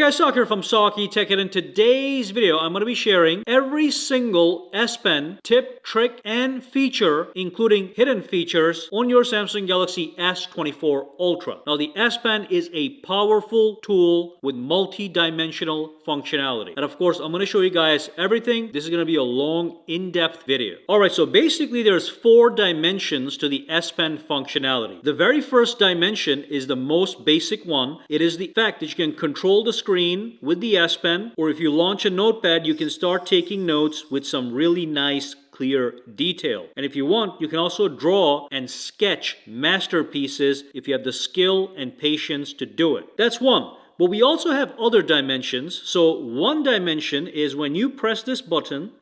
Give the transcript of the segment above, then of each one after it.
guys, Sak here from sakitech, and in today's video I'm going to be sharing every single S Pen tip, trick, and feature, including hidden features, on your Samsung Galaxy S24 Ultra. Now the S Pen is a powerful tool with multi-dimensional functionality. And of course I'm going to show you guys everything. This is going to be a long, in-depth video. Alright, so basically there's 4 dimensions to the S Pen functionality. The very first dimension is the most basic one. It is the fact that you can control the screen with the S Pen, or if you launch a notepad, you can start taking notes with some really nice clear detail. And if you want, you can also draw and sketch masterpieces if you have the skill and patience to do it. That's one. But we also have other dimensions. So one dimension is when you press this button,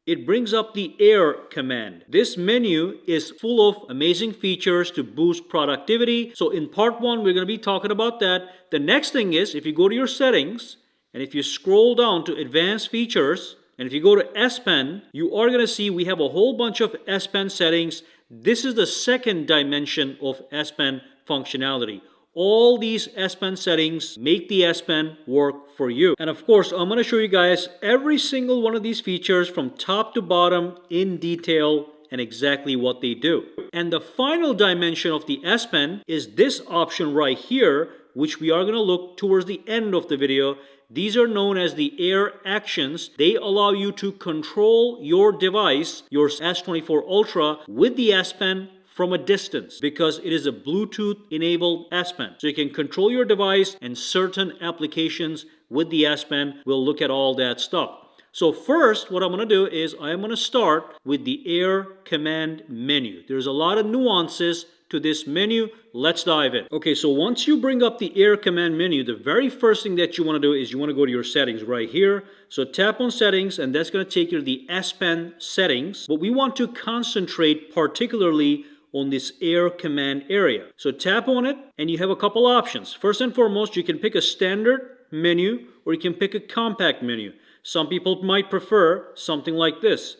it brings up the Air command. This menu is full of amazing features to boost productivity. So in part 1, we're going to be talking about that. The next thing is, if you go to your settings, and if you scroll down to advanced features, and if you go to S Pen, you are going to see we have a whole bunch of S Pen settings. This is the second dimension of S Pen functionality. All these S Pen settings make the S Pen work for you. And of course, I'm going to show you guys every single one of these features from top to bottom in detail and exactly what they do. And the final dimension of the S Pen is this option right here, which we are going to look towards the end of the video. These are known as the Air actions. They allow you to control your device, your S24 Ultra, with the S Pen from a distance, because it is a Bluetooth enabled S Pen. So you can control your device and certain applications with the S Pen. We'll look at all that stuff. So first, what I'm going to do is I'm going to start with the Air command menu. There's a lot of nuances to this menu. Let's dive in. Okay, so once you bring up the Air command menu, the very first thing that you want to do is you want to go to your settings right here. So tap on settings, and that's going to take you to the S Pen settings. But we want to concentrate particularly on this Air command area. So tap on it, and you have a couple options. First and foremost, you can pick a standard menu, or you can pick a compact menu. Some people might prefer something like this.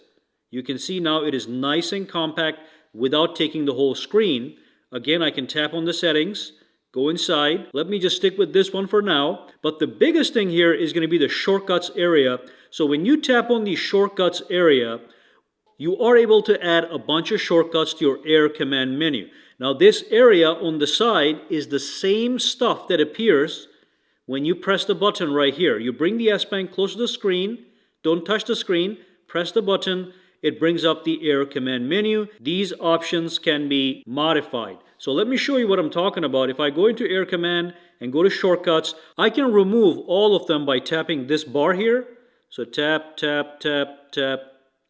You can see now it is nice and compact without taking the whole screen. Again, I can tap on the settings, go inside. Let me just stick with this one for now. But the biggest thing here is going to be the shortcuts area. So when you tap on the shortcuts area, you are able to add a bunch of shortcuts to your Air command menu. Now this area on the side is the same stuff that appears when you press the button right here. You bring the S Pen close to the screen, don't touch the screen, press the button, it brings up the Air command menu. These options can be modified. So let me show you what I'm talking about. If I go into Air command and go to shortcuts, I can remove all of them by tapping this bar here. So tap, tap, tap, tap,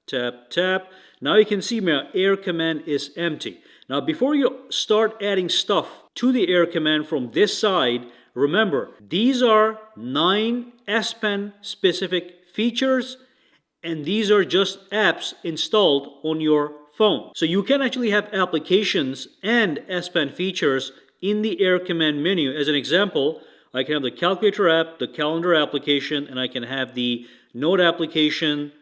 tap, tap. Now you can see my Air command is empty. Now before you start adding stuff to the Air command from this side, remember, these are 9 S Pen specific features, and these are just apps installed on your phone. So you can actually have applications and S Pen features in the Air command menu. As an example, I can have the calculator app, the calendar application, and I can have the note application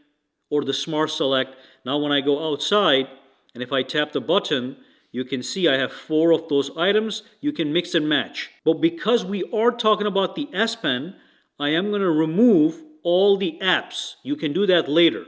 or the Smart Select. Now when I go outside, and if I tap the button, you can see I have 4 of those items. You can mix and match. But because we are talking about the S Pen, I am going to remove all the apps. You can do that later.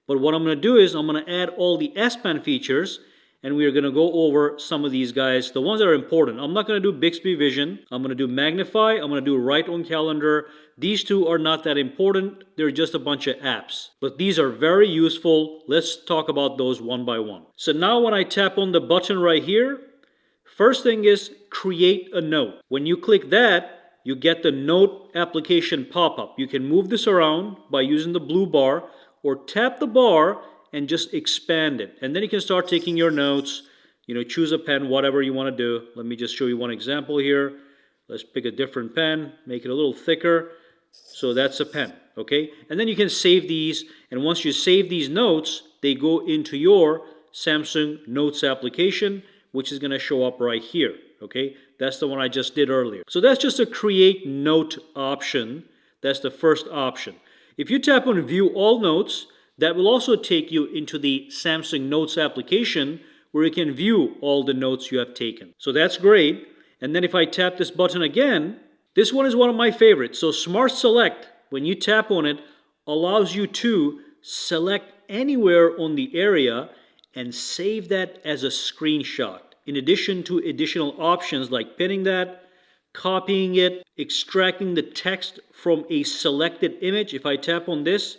But what I'm going to do is I'm going to add all the S Pen features, and we are going to go over some of these guys, the ones that are important. I'm not going to do Bixby Vision. I'm going to do Magnify. I'm going to do Write on Calendar. These 2 are not that important. They're just a bunch of apps. But these are very useful. Let's talk about those one by one. So now when I tap on the button right here, first thing is create a note. When you click that, you get the note application pop-up. You can move this around by using the blue bar, or tap the bar and just expand it. And then you can start taking your notes. Choose a pen, whatever you want to do. Let me just show you one example here. Let's pick a different pen, make it a little thicker. So that's a pen, okay? And then you can save these, and once you save these notes, they go into your Samsung Notes application, which is going to show up right here, okay? That's the one I just did earlier. So that's just a create note option. That's the first option. If you tap on view all notes, that will also take you into the Samsung Notes application, where you can view all the notes you have taken. So that's great. And then if I tap this button again, This one is one of my favorites. So Smart Select, when you tap on it, allows you to select anywhere on the area and save that as a screenshot. In addition to additional options like pinning that, copying it, extracting the text from a selected image. If I tap on this,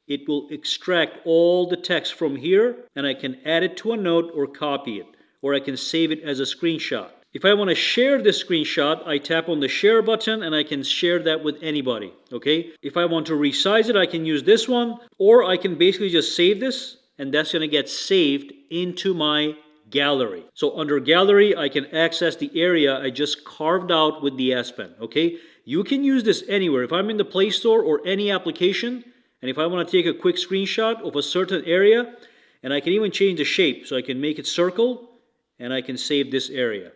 it will extract all the text from here, and I can add it to a note or copy it, or I can save it as a screenshot. If I want to share this screenshot, I tap on the share button and I can share that with anybody, okay? If I want to resize it, I can use this one, or I can basically just save this, and that's going to get saved into my gallery. So under gallery, I can access the area I just carved out with the S Pen, okay? You can use this anywhere. If I'm in the Play Store or any application, and if I want to take a quick screenshot of a certain area, and I can even change the shape, so I can make it circle, and I can save this area.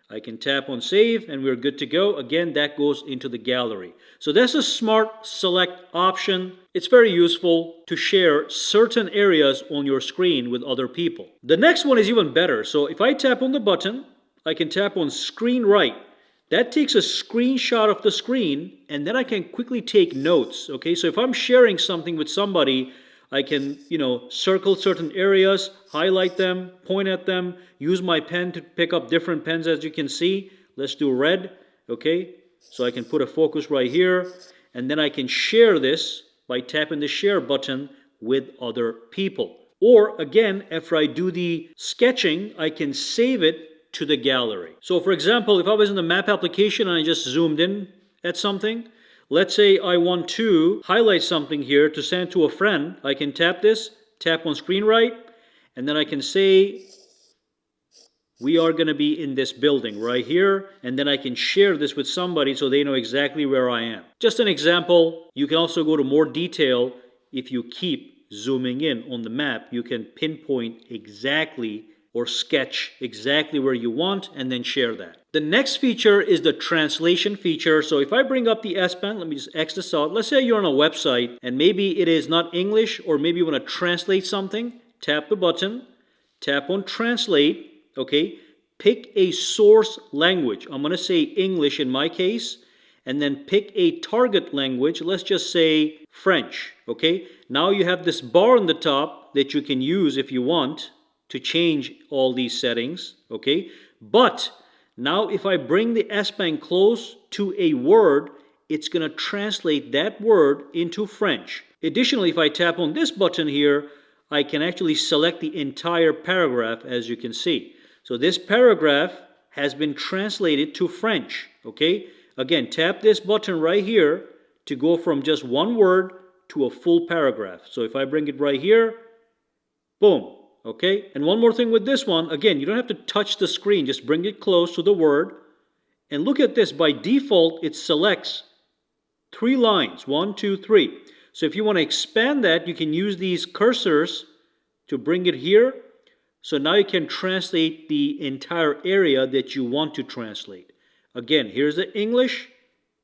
I can tap on save and we're good to go. Again, that goes into the gallery. So that's a Smart Select option. It's very useful to share certain areas on your screen with other people. The next one is even better. So if I tap on the button, I can tap on Screen Write. That takes a screenshot of the screen, and then I can quickly take notes. Okay, so if I'm sharing something with somebody, I can, circle certain areas, highlight them, point at them, use my pen to pick up different pens as you can see. Let's do red, okay? So I can put a focus right here, and then I can share this by tapping the share button with other people. Or again, after I do the sketching, I can save it to the gallery. So for example, if I was in the map application and I just zoomed in at something, let's say I want to highlight something here to send to a friend. I can tap this, tap on Screen Write, and then I can say, we are going to be in this building right here, and then I can share this with somebody so they know exactly where I am. Just an example. You can also go to more detail. If you keep zooming in on the map, you can pinpoint exactly or sketch exactly where you want and then share that. The next feature is the translation feature. So if I bring up the S Pen, let me just X this out. Let's say you're on a website and maybe it is not English, or maybe you want to translate something. Tap the button, tap on translate, okay? Pick a source language. I'm going to say English in my case, and then pick a target language. Let's just say French, okay? Now you have this bar on the top that you can use if you want to change all these settings, okay? But now if I bring the S Pen close to a word, it's going to translate that word into French. Additionally, if I tap on this button here, I can actually select the entire paragraph, as you can see. So this paragraph has been translated to French, okay? Again, tap this button right here to go from just one word to a full paragraph. So if I bring it right here, boom. Okay, and one more thing with this one, again, you don't have to touch the screen, just bring it close to the word. And look at this, by default, it selects 3 lines, 1, 2, 3. So if you want to expand that, you can use these cursors to bring it here. So now you can translate the entire area that you want to translate. Again, here's the English,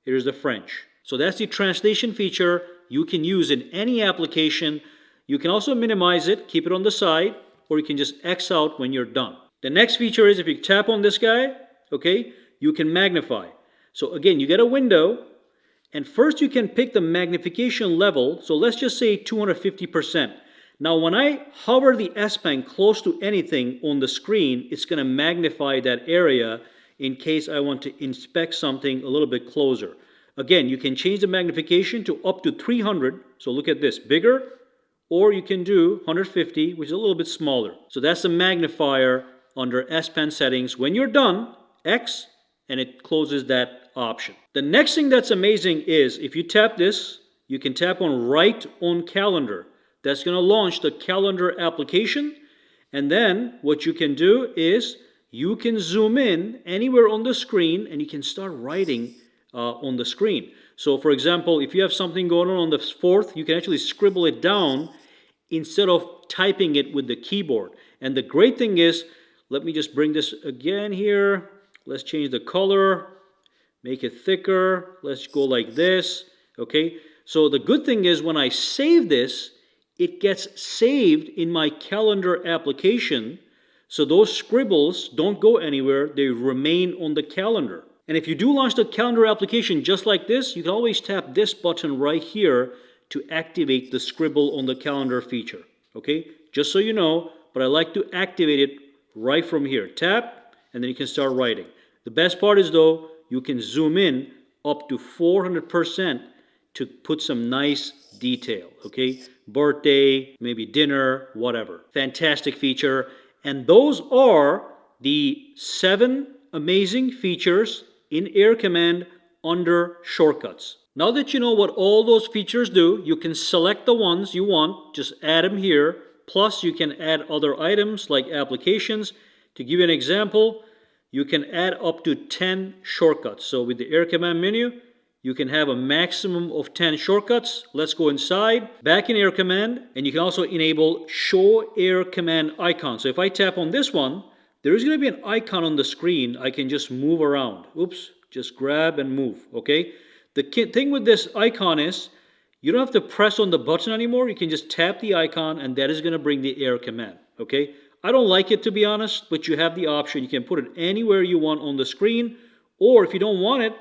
here's the French. So that's the translation feature you can use in any application. You can also minimize it, keep it on the side, or you can just X out when you're done. The next feature is if you tap on this guy, okay, you can magnify. So again, you get a window, and first you can pick the magnification level. So let's just say 250%. Now when I hover the S Pen close to anything on the screen, it's going to magnify that area in case I want to inspect something a little bit closer. Again, you can change the magnification to up to 300. So look at this, bigger. Or you can do 150, which is a little bit smaller. So that's the magnifier under S Pen settings. When you're done, X, and it closes that option. The next thing that's amazing is if you tap this, you can tap on Write on Calendar. That's going to launch the calendar application. And then what you can do is you can zoom in anywhere on the screen and you can start writing on the screen. So for example, if you have something going on the 4th, you can actually scribble it down instead of typing it with the keyboard. And the great thing is, let me just bring this again here. Let's change the color, make it thicker. Let's go like this, okay? So the good thing is when I save this, it gets saved in my calendar application. So those scribbles don't go anywhere. They remain on the calendar. And if you do launch the calendar application just like this, you can always tap this button right here to activate the scribble on the calendar feature. Okay, just so you know, but I like to activate it right from here. Tap, and then you can start writing. The best part is though, you can zoom in up to 400% to put some nice detail, okay? Birthday, maybe dinner, whatever. Fantastic feature. And those are the 7 amazing features in Air Command under shortcuts. Now that you know what all those features do, you can select the ones you want, just add them here. Plus you can add other items like applications. To give you an example, you can add up to 10 shortcuts. So with the Air Command menu, you can have a maximum of 10 shortcuts. Let's go inside, back in Air Command, and you can also enable Show Air Command icon. So if I tap on this one, there is going to be an icon on the screen. I can just move around. Oops, just grab and move, okay? The thing with this icon is you don't have to press on the button anymore. You can just tap the icon and that is going to bring the Air Command, okay? I don't like it to be honest, but you have the option. You can put it anywhere you want on the screen, or if you don't want it,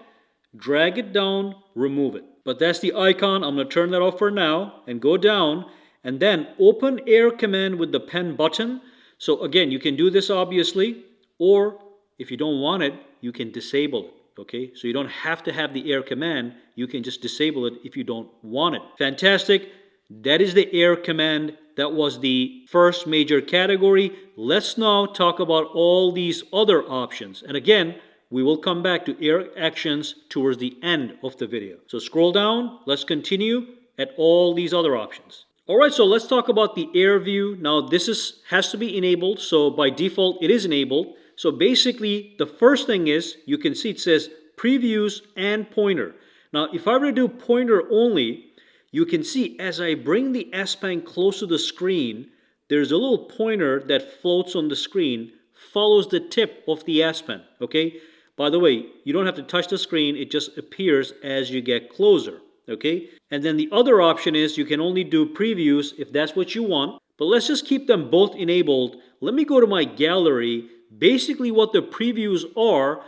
drag it down, remove it. But that's the icon. I'm going to turn that off for now and go down and then open Air Command with the pen button. So again, you can do this obviously, or if you don't want it, you can disable it. Okay, so you don't have to have the Air Command. You can just disable it if you don't want it. Fantastic. That is the Air Command. That was the first major category. Let's now talk about all these other options. And again, we will come back to Air Actions towards the end of the video. So scroll down. Let's continue at all these other options. All right, so let's talk about the Air View. Now this has to be enabled. So by default, it is enabled. So basically, the first thing is, you can see it says previews and pointer. Now, if I were to do pointer only, you can see as I bring the S Pen close to the screen, there's a little pointer that floats on the screen, follows the tip of the S Pen, okay? By the way, you don't have to touch the screen, it just appears as you get closer, okay? And then the other option is you can only do previews if that's what you want, but let's just keep them both enabled. Let me go to my gallery. Basically what the previews are,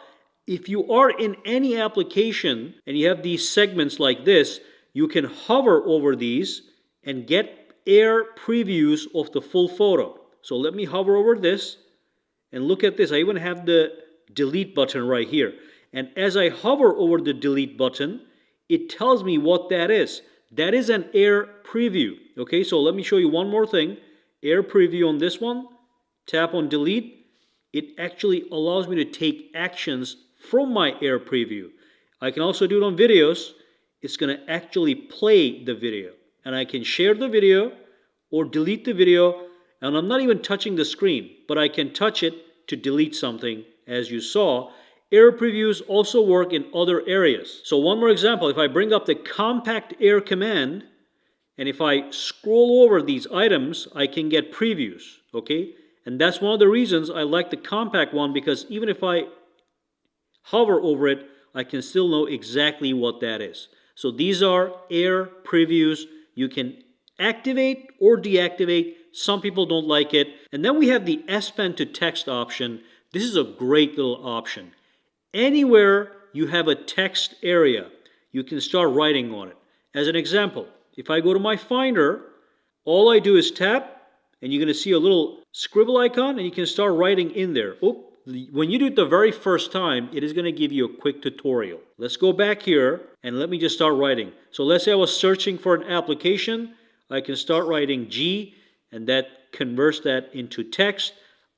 if you are in any application and you have these segments like this, you can hover over these and get air previews of the full photo. So let me hover over this and look at this. I even have the delete button right here. And as I hover over the delete button, it tells me what that is. That is an air preview. Okay, so let me show you one more thing. Air preview on this one. Tap on delete. It actually allows me to take actions from my air preview. I can also do it on videos. It's going to actually play the video. And I can share the video or delete the video. And I'm not even touching the screen, but I can touch it to delete something, as you saw. Air previews also work in other areas. So one more example. If I bring up the compact air command, and if I scroll over these items, I can get previews, okay? And that's one of the reasons I like the compact one, because even if I hover over it, I can still know exactly what that is. So these are air previews. You can activate or deactivate. Some people don't like it. And then we have the S Pen to text option. This is a great little option. Anywhere you have a text area, you can start writing on it. As an example, if I go to my Finder, all I do is tap, and you're going to see a little scribble icon, and you can start writing in there. Oh, when you do it the very first time, it is going to give you a quick tutorial. Let's go back here, and let me just start writing. So let's say I was searching for an application. I can start writing G, and that converts that into text.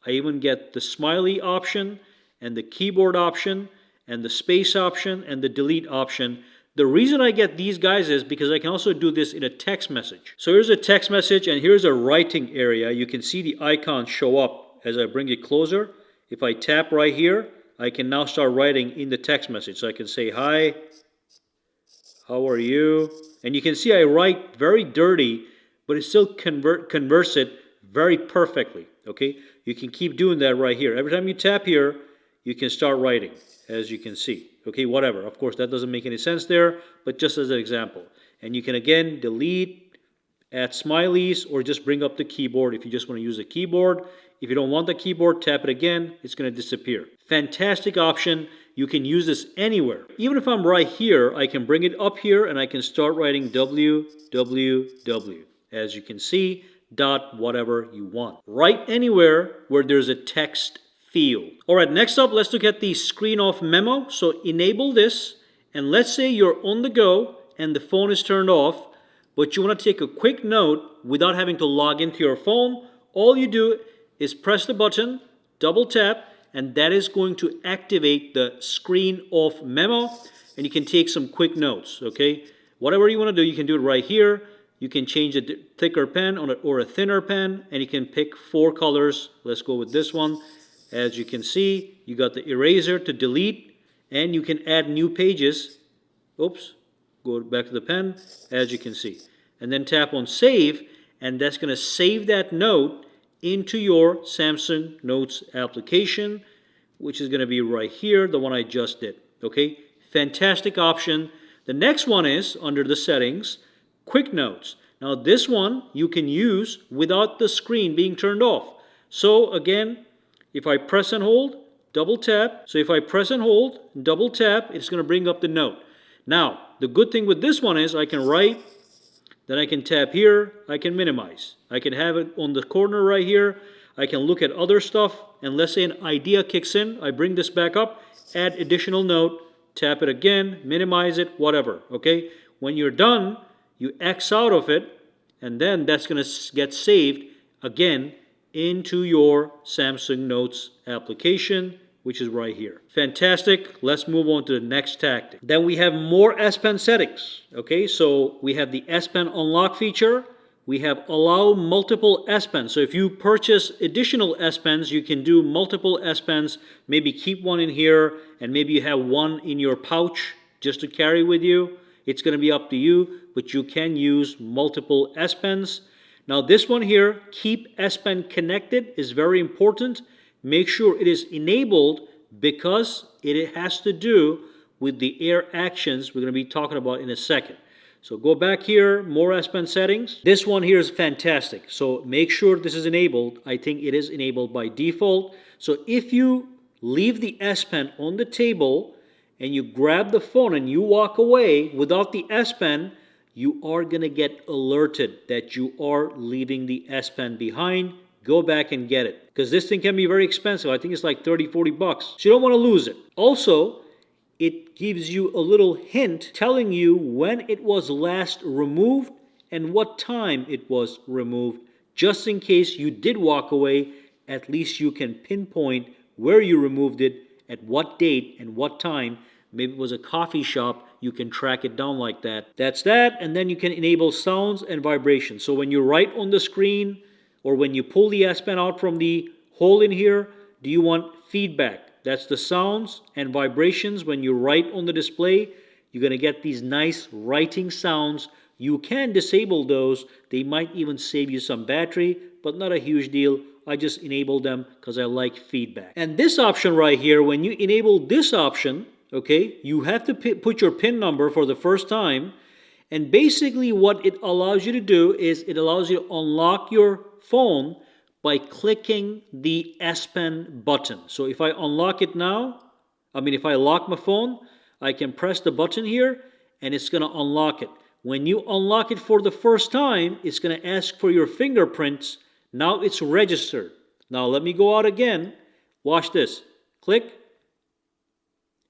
I even get the smiley option, and the keyboard option, and the space option, and the delete option. The reason I get these guys is because I can also do this in a text message. So here's a text message and here's a writing area. You can see the icon show up as I bring it closer. If I tap right here, I can now start writing in the text message. So I can say, hi, how are you? And you can see I write very dirty, but it still converts it very perfectly, okay? You can keep doing that right here. Every time you tap here, you can start writing, as you can see. Okay, whatever. Of course, that doesn't make any sense there, but just as an example. And you can, again, delete, add smileys, or just bring up the keyboard if you just want to use a keyboard. If you don't want the keyboard, tap it again. It's going to disappear. Fantastic option. You can use this anywhere. Even if I'm right here, I can bring it up here and I can start writing www. As you can see, dot whatever you want. Write anywhere where there's a text field. All right, next up, let's look at the screen off memo. So enable this, and let's say you're on the go and the phone is turned off, but you want to take a quick note without having to log into your phone. All you do is press the button, double tap, and that is going to activate the screen off memo, and you can take some quick notes, okay? Whatever you want to do, you can do it right here. You can change a thicker pen or a thinner pen, and you can pick 4 colors. Let's go with this one. As you can see, you got the eraser to delete, and you can add new pages. Oops, go back to the pen, as you can see. And then tap on save, and that's going to save that note into your Samsung Notes application, which is going to be right here, the one I just did. Okay, fantastic option. The next one is under the settings, Quick Notes. Now this one you can use without the screen being turned off. So again, if I press and hold, double tap. So if I press and hold, double tap, it's going to bring up the note. Now, the good thing with this one is I can write, then I can tap here, I can minimize. I can have it on the corner right here. I can look at other stuff, and let's say an idea kicks in. I bring this back up, add additional note, tap it again, minimize it, whatever, okay? When you're done, you X out of it, and then that's going to get saved again into your Samsung Notes application, which is right here. Fantastic. Let's move on to the next tactic. Then we have more S Pen settings. Okay, so we have the S Pen unlock feature. We have allow multiple S Pens. So if you purchase additional S Pens, you can do multiple S Pens. Maybe keep one in here, and maybe you have one in your pouch just to carry with you. It's going to be up to you, but you can use multiple S Pens. Now this one here, keep S Pen connected, is very important. Make sure it is enabled because it has to do with the air actions we're going to be talking about in a second. So go back here, more S Pen settings. This one here is fantastic. So make sure this is enabled. I think it is enabled by default. So if you leave the S Pen on the table and you grab the phone and you walk away without the S Pen, you are going to get alerted that you are leaving the S Pen behind. Go back and get it, because this thing can be very expensive. I think it's like 30, 40 bucks. So you don't want to lose it. Also, it gives you a little hint telling you when it was last removed and what time it was removed. Just in case you did walk away, at least you can pinpoint where you removed it, at what date and what time. Maybe it was a coffee shop. You can track it down like that. That's that. And then you can enable sounds and vibrations. So when you write on the screen or when you pull the S Pen out from the hole in here, do you want feedback? That's the sounds and vibrations. When you write on the display, you're going to get these nice writing sounds. You can disable those. They might even save you some battery, but not a huge deal. I just enable them because I like feedback. And this option right here, when you enable this option, okay, you have to put your PIN number for the first time. And basically what it allows you to do is it allows you to unlock your phone by clicking the S Pen button. So if I unlock it now, if I lock my phone, I can press the button here and it's going to unlock it. When you unlock it for the first time, it's going to ask for your fingerprints. Now it's registered. Now let me go out again. Watch this. Click.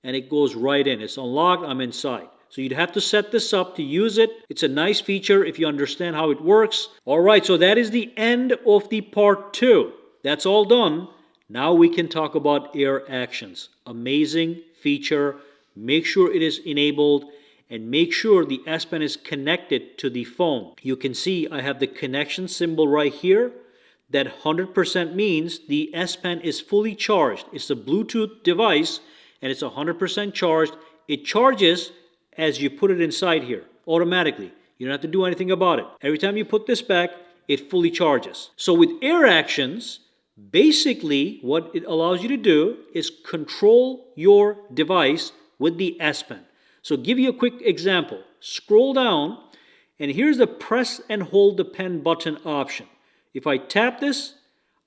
And it goes right in. It's unlocked. I'm inside. So you'd have to set this up to use it. It's a nice feature if you understand how it works. All right, so that is the end of the part 2. That's all done. Now we can talk about air actions. Amazing feature. Make sure it is enabled and make sure the S Pen is connected to the phone. You can see I have the connection symbol right here. That 100% means the S Pen is fully charged. It's a Bluetooth device and it's 100% charged. It charges as you put it inside here automatically. You don't have to do anything about it. Every time you put this back, it fully charges. So with air actions, basically what it allows you to do is control your device with the S Pen. So give you a quick example. Scroll down and here's the press and hold the pen button option. If I tap this,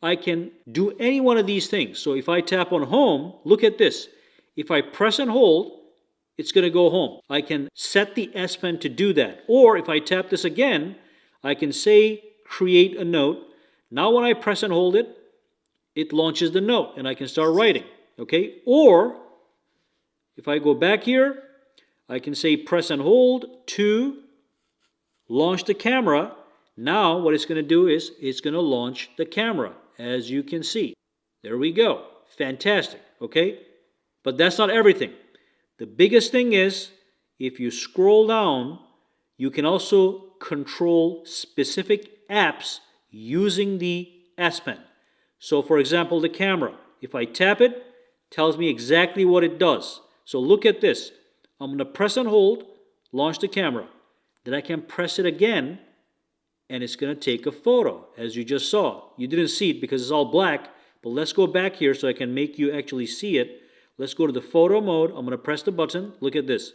I can do any one of these things. So if I tap on home, look at this. If I press and hold, it's going to go home. I can set the S Pen to do that. Or if I tap this again, I can say create a note. Now when I press and hold it, it launches the note and I can start writing. Okay? Or if I go back here, I can say press and hold to launch the camera. Now what it's going to do is it's going to launch the camera, as you can see. There we go. Fantastic. Okay? But that's not everything. The biggest thing is, if you scroll down, you can also control specific apps using the S Pen. So for example, the camera. If I tap it, it tells me exactly what it does. So look at this. I'm going to press and hold, launch the camera. Then I can press it again, and it's going to take a photo, as you just saw. You didn't see it because it's all black, but let's go back here so I can make you actually see it. Let's go to the photo mode. I'm going to press the button. Look at this.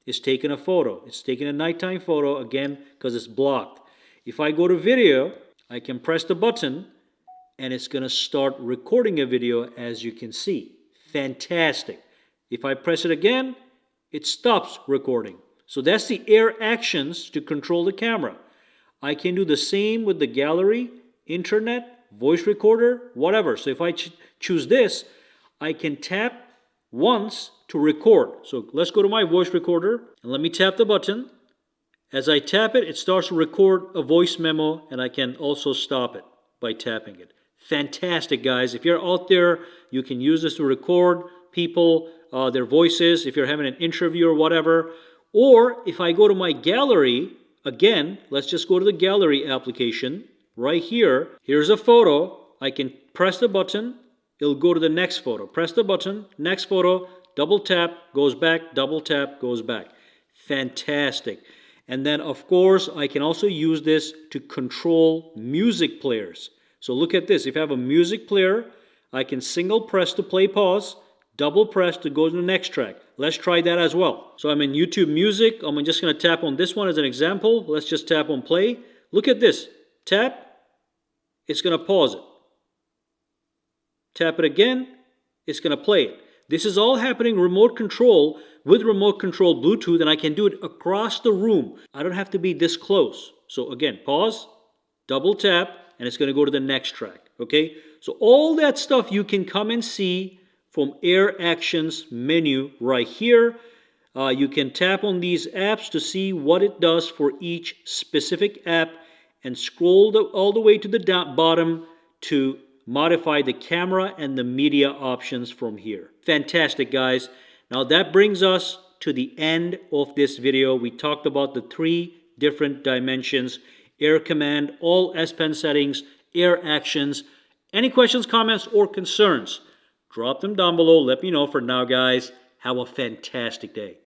It's taking a photo. It's taking a nighttime photo, again, because it's blocked. If I go to video, I can press the button, and it's going to start recording a video, as you can see. Fantastic. If I press it again, it stops recording. So that's the air actions to control the camera. I can do the same with the gallery, internet, voice recorder, whatever. So if I choose this, I can tap once to record. So let's go to my voice recorder and let me tap the button. As I tap it, it starts to record a voice memo, and I can also stop it by tapping it. Fantastic, guys. If you're out there, you can use this to record people, their voices, if you're having an interview or whatever. Or if I go to my gallery, again, let's just go to the gallery application. Right here, here's a photo. I can press the button. It'll go to the next photo. Press the button, next photo, double tap, goes back, double tap, goes back. Fantastic. And then, of course, I can also use this to control music players. So look at this. If I have a music player, I can single press to play pause, double press to go to the next track. Let's try that as well. So I'm in YouTube Music. I'm just going to tap on this one as an example. Let's just tap on play. Look at this. Tap. It's going to pause it. Tap it again. It's going to play it. This is all happening remote control with remote control Bluetooth, and I can do it across the room. I don't have to be this close. So again, pause, double tap, and it's going to go to the next track. Okay? So all that stuff you can come and see from Air Actions menu right here. You can tap on these apps to see what it does for each specific app, and scroll all the way to the bottom to modify the camera and the media options from here. Fantastic, guys. Now that brings us to the end of this video. We talked about the 3 different dimensions: Air Command, all S Pen settings, Air Actions. Any questions, comments, or concerns? Drop them down below. Let me know. For now, guys, have a fantastic day.